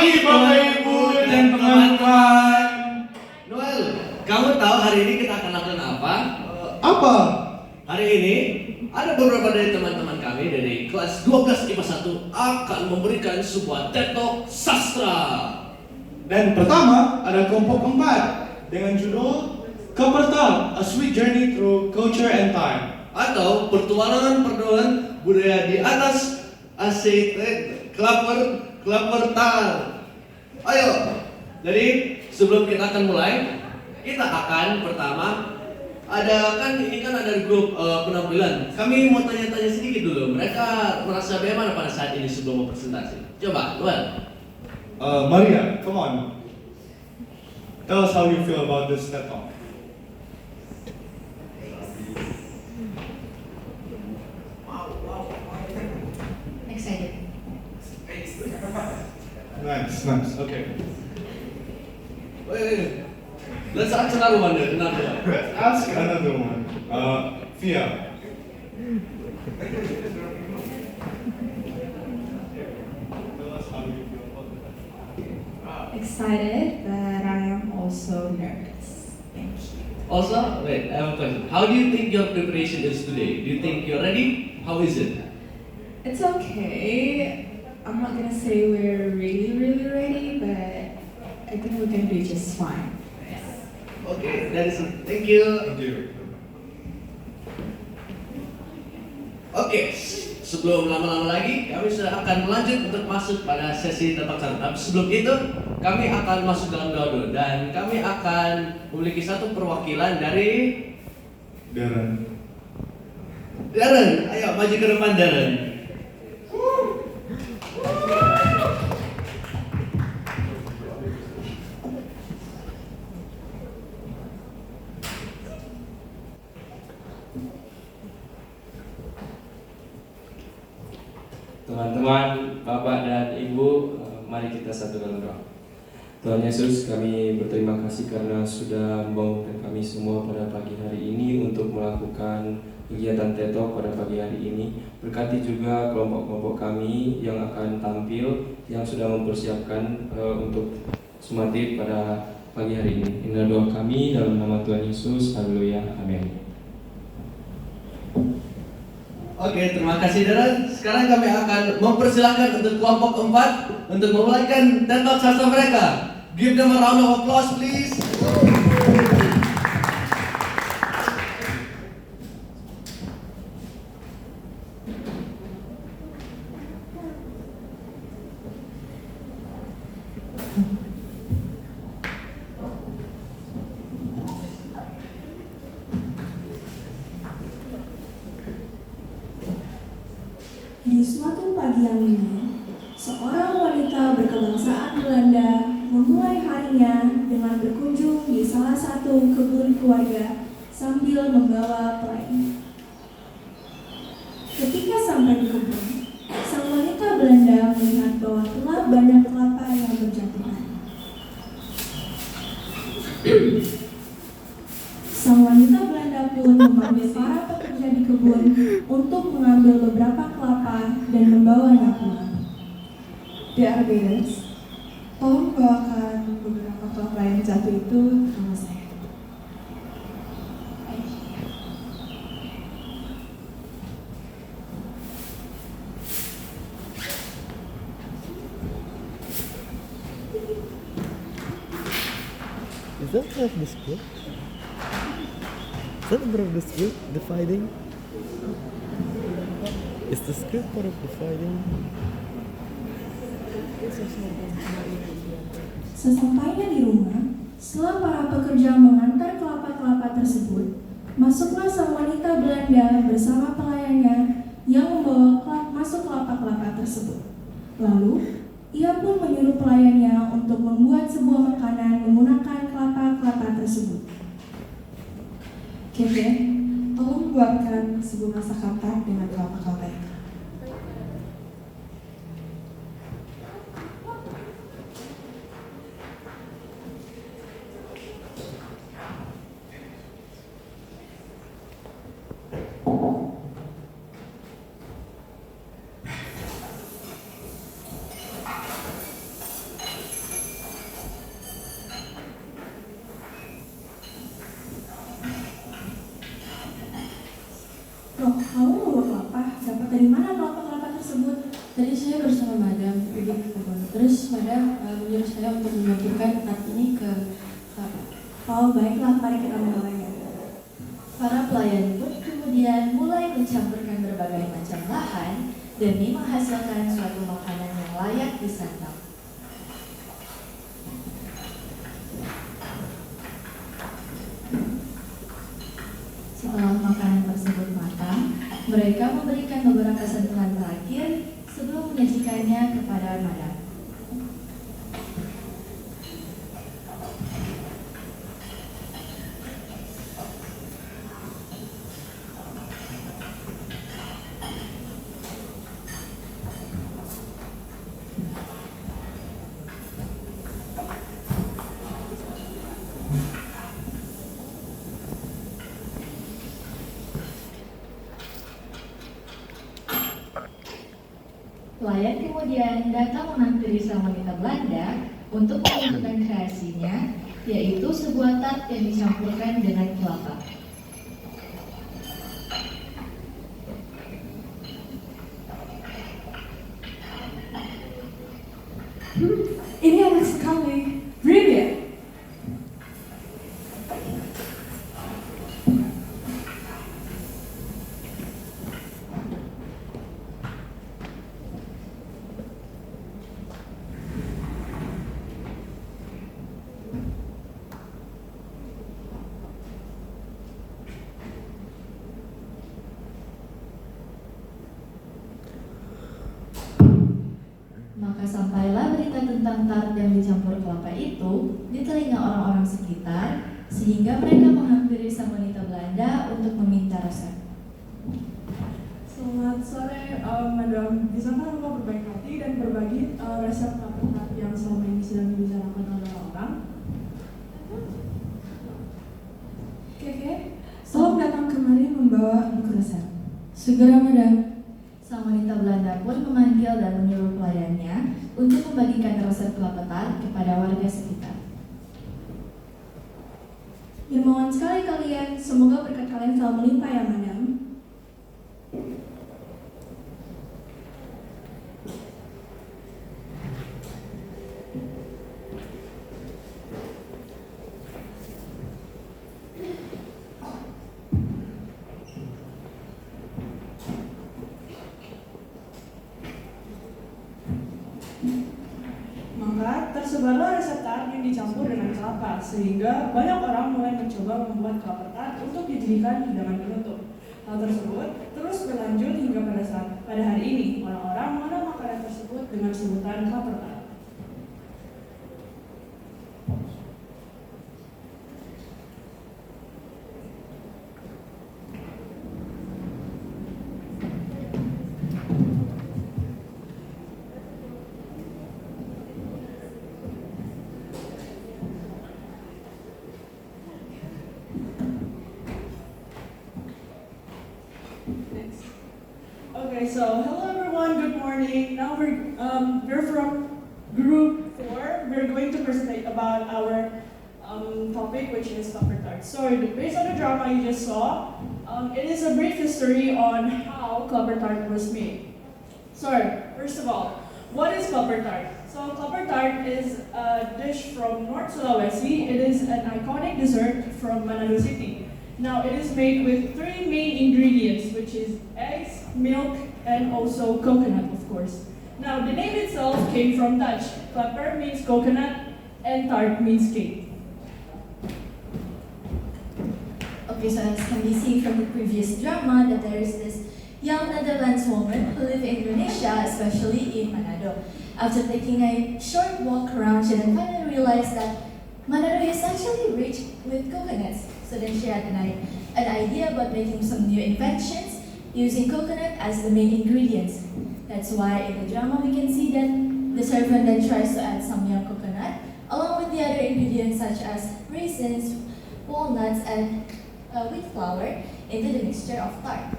pagi Bapak Ibu dan teman-teman. Noel, kamu tahu hari ini kita akan lakukan apa? Apa? Hari ini ada beberapa dari teman-teman kami dari kelas 12 IPA 1 akan memberikan sebuah TED Talk sastra. Dan pertama ada kelompok 4 dengan judul Kopertal, A Sweet Journey Through Culture and Time, Atau pertualangan budaya di atas Klapertal. Ayo, jadi sebelum kita akan mulai, kita akan pertama ini kan ada grup penampilan. Kami mau tanya-tanya sedikit dulu. Mereka merasa bagaimana pada saat ini sebelum berpresentasi? Coba, Noel. Maria, come on. Tell us how you feel about this TED Talk. Excited. Nice, okay. Wait. Let's ask another one. Let's ask another one. Fia. Tell us how you feel about that. Excited, but I am also nervous. Thank you. Also, wait, I have a question. How do you think your preparation is today? Do you think you're ready? How is it? It's okay. I'm not gonna say we're really, really ready, but I think we're gonna do just fine. Okay, that is it. Thank you. Thank you. Oke, sebelum lama-lama lagi, kami sudah akan melanjut untuk masuk pada sesi tebak satu. Tapi sebelum itu, kami akan masuk dalam gaul dan kami akan memiliki satu perwakilan dari Darren. Darren. Ayo maju ke depan Darren. Teman-teman, Bapak dan Ibu, mari kita satukan doa. Tuhan Yesus, kami berterima kasih karena sudah membangunkan kami semua pada pagi hari ini untuk melakukan kegiatan TED Talk pada pagi hari ini. Berkati juga kelompok-kelompok kami yang akan tampil, yang sudah mempersiapkan untuk Sumatid pada pagi hari ini. Inilah doa kami dalam nama Tuhan Yesus. Haleluya. Amin. Oke, terima kasih Darren. Sekarang kami akan mempersilahkan untuk kelompok 4 untuk memulaikan TED Talk sastra mereka. Give them a round of applause, please. Di suatu pagi yang dingin, seorang wanita berkebangsaan Belanda memulai harinya dengan berkunjung di salah satu kebun keluarga sambil membawa pelayan. Ketika sampai di kebun, sang wanita Belanda melihat bahwa telah banyak kelapa yang berjatuhan. Sang wanita Belanda pun memanggil para pekerja di kebun untuk mengambil beberapa kelapa dan membawanya pulang. The arbeders, tolong bawakan beberapa kelapa yang jatuh itu ke rumah saya. Is that part of the script? Is that part of the script? The fighting? Is the script part of the fighting? Sesampainya di rumah, setelah para pekerja mengantar kelapa-kelapa tersebut, masuklah sang wanita Belanda bersama pelayannya yang membawa masuk kelapa-kelapa tersebut. Lalu, ia pun menyuruh pelayannya untuk membuat sebuah makanan menggunakan kelapa-kelapa tersebut. Kevin, tolong buatkan sebuah masakan tart dengan kelapa-kelapa itu. Loh, kamu membawa kelapa? Dapat dari mana kelapa-kelapa tersebut? Tadi saya bersama Madam pergi ke kebun. Terus Madam menyuruh saya untuk menyampurkan art ini ke kelapa. Oh, baiklah, mari kita mulai. Para pelayan pun kemudian mulai mencampurkan berbagai macam bahan demi menghasilkan suatu makanan yang layak disantap. Setelah makanan tersebut matang, mereka memberikan beberapa sentuhan terakhir sebelum menyajikannya kepada Madam. Pelayan kemudian datang menghampiri sang wanita Belanda untuk menunjukkan kreasinya, yaitu sebuah tart yang dicampurkan dengan kelapa. Ini enak sekali. Brilliant. Maka sampailah berita tentang tart yang dicampur kelapa itu di telinga orang-orang sekitar, sehingga mereka menghampiri sang wanita Belanda untuk meminta resep. Selamat sore, Madam. Bisakah Anda berbaik hati dan berbagi resep tart yang selama ini sedang dibicarakan oleh orang? Oke. Tolong datang kemari membawa buku resep. Segera Madam. Sang wanita Belanda pun memanggil dan menyuruh pelayannya untuk membagikan resep kelapa tart kepada warga sekitar. Dermawan sekali kalian, semoga berkat kalian selalu melimpah ya, Madam. Maka tersebarlah resep tart yang dicampur dengan kelapa, sehingga banyak orang mulai mencoba membuat kelapa tart untuk dijadikan hidangan penutup. Hal tersebut terus berlanjut hingga pada hari ini orang-orang mengenal makanan tersebut dengan sebutan kelapa tart. Okay, so hello everyone, good morning. Now we're from group 4. We're going to present about our topic, which is Copper Tart. So based on the drama you just saw, it is a brief history on how Copper Tart was made. So first of all, what is Copper Tart? So Copper Tart is a dish from North Sulawesi. It is an iconic dessert from Manado City. Now it is made with 3 main ingredients, which is eggs, milk, and also coconut, of course. Now the name itself came from Dutch. Klapper means coconut, and tart means cake. Okay, so as can be seen from the previous drama that there is this young Netherlands woman who lived in Indonesia, especially in Manado. After taking a short walk around, she then finally realized that Manado is actually rich with coconuts. So then she had an idea about making some new inventions using coconut as the main ingredients. That's why in the drama we can see that the servant then tries to add some young coconut along with the other ingredients such as raisins, walnuts, and wheat flour into the mixture of tart.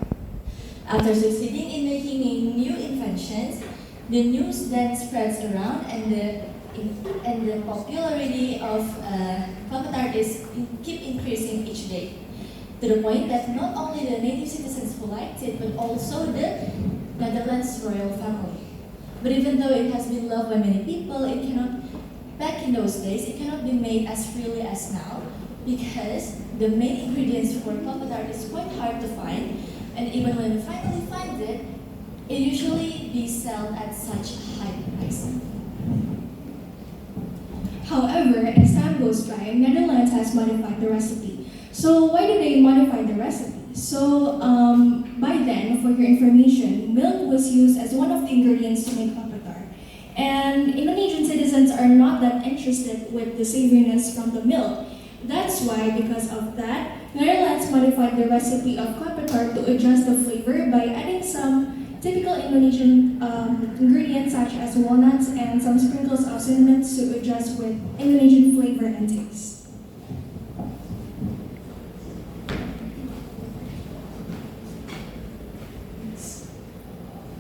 After succeeding in making new inventions, the news then spreads around and the popularity of Copper Tart keep increasing each day. to the point that not only the native citizens who liked it, but also the Netherlands royal family. But even though it has been loved by many people, back in those days, it cannot be made as freely as now, because the main ingredients for coconut tart is quite hard to find, and even when we finally find it, it usually be sold at such a high price. However, as time goes by, Netherlands has modified the recipe. So why do they modify the recipe? So by then, for your information, milk was used as one of the ingredients to make coconut tart. And Indonesian citizens are not that interested with the savoriness from the milk. That's why, because of that, Netherlands modified the recipe of coconut tart to adjust the flavor by adding some typical Indonesian ingredients such as walnuts and some sprinkles of cinnamon to adjust with Indonesian flavor and taste.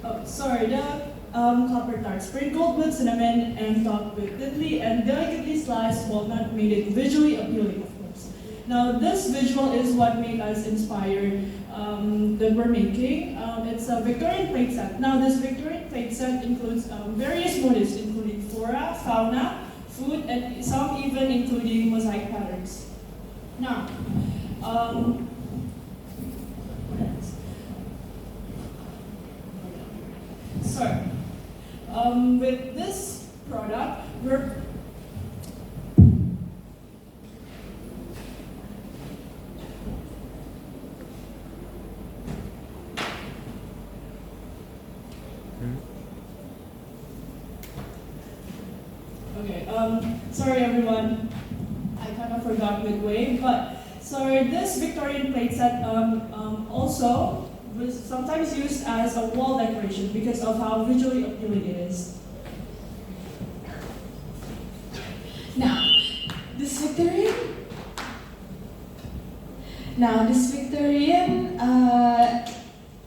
Oh, sorry, the copper tart sprinkled with cinnamon and topped with thinly and delicately sliced walnut made it visually appealing, of course. Now, this visual is what made us inspired that we're making. It's a Victorian plate set. Now, this Victorian plate set includes various motifs, including flora, fauna, food, and some even including mosaic patterns. Now, so, with this product, we're okay. Sorry everyone, I kind of forgot midway, but sorry. This Victorian plate set also was sometimes used as a wall decoration because of how visually appealing it is. Now, this Victorian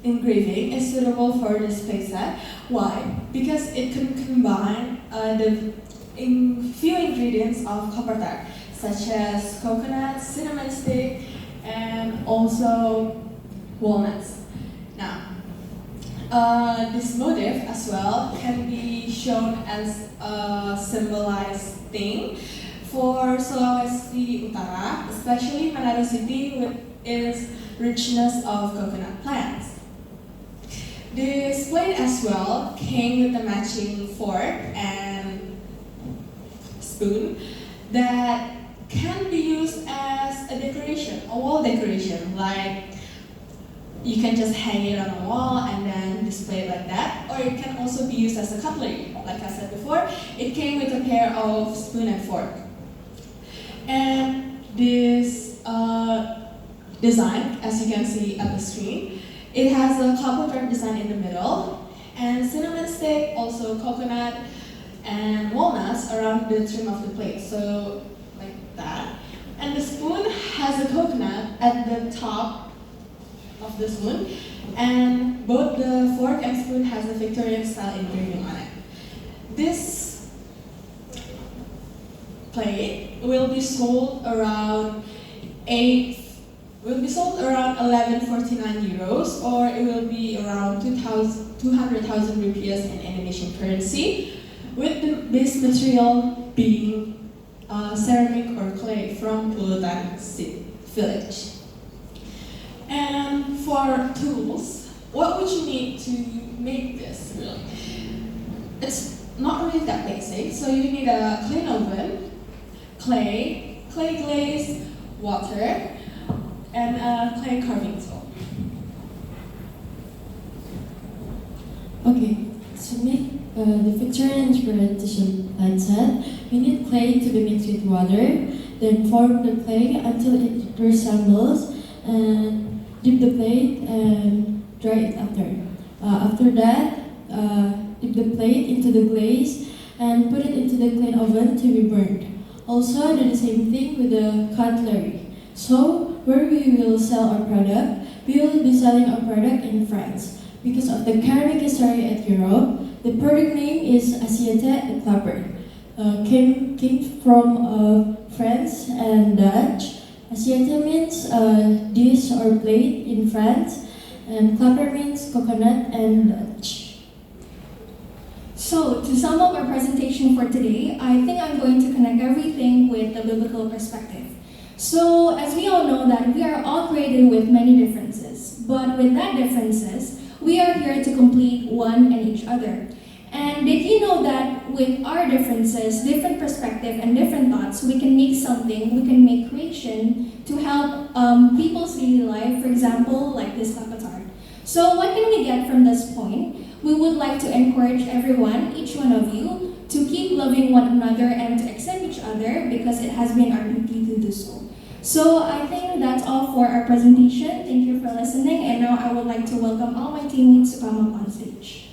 engraving is suitable for this plate set. Why? Because it can combine the few ingredients of copper tart, such as coconut, cinnamon stick, and also walnuts. Now, this motif as well can be shown as a symbolized thing for Sulawesi Utara, especially Manado City with its richness of coconut plants. This plate as well came with a matching fork and spoon that can be used as a decoration, a wall decoration, like you can just hang it on a wall and then display it like that, or it can also be used as a cutlery. Like I said before, it came with a pair of spoon and fork. And this design, as you can see at the screen, it has a copper tart design in the middle, and cinnamon stick, also coconut, and walnuts around the trim of the plate, so like that. And the spoon has a coconut at the top of the spoon, and both the fork and spoon has a Victorian style engraving on it. This plate will be sold around 1149 euros, or it will be around 200,000 rupiahs in Indonesian currency, with the base material being ceramic or clay from Ulutan village. And for tools, what would you need to make this really? It's not really that basic, so you need a clean oven, clay glaze, water, and a clay carving tool. Okay, to make the Victorian tradition plate set, we need clay to be mixed with water, then form the clay until it resembles, and dip the plate and dry it after. After that, dip the plate into the glaze and put it into the clean oven to be burned. Also, do the same thing with the cutlery. So, where we will sell our product, we will be selling our product in France. Because of the ceramic history at Europe, the product name is Assiette et Clapper. Came from France and Dutch, Assiette means dish or plate in French, and clapper means coconut and Dutch. So, to sum up our presentation for today, I think I'm going to connect everything with the biblical perspective. So, as we all know that we are all created with many differences, but with that differences, we are here to complete one and each other. And did you know that with our differences, different perspective and different thoughts, we can make something, we can make creation to help people's daily life, for example, like this Lapatard. So what can we get from this point? We would like to encourage everyone, each one of you, to keep loving one another and to accept each other because it has been our duty to do so. So I think that's all for our presentation. Thank you for listening, and now I would like to welcome all my teammates to come up on stage.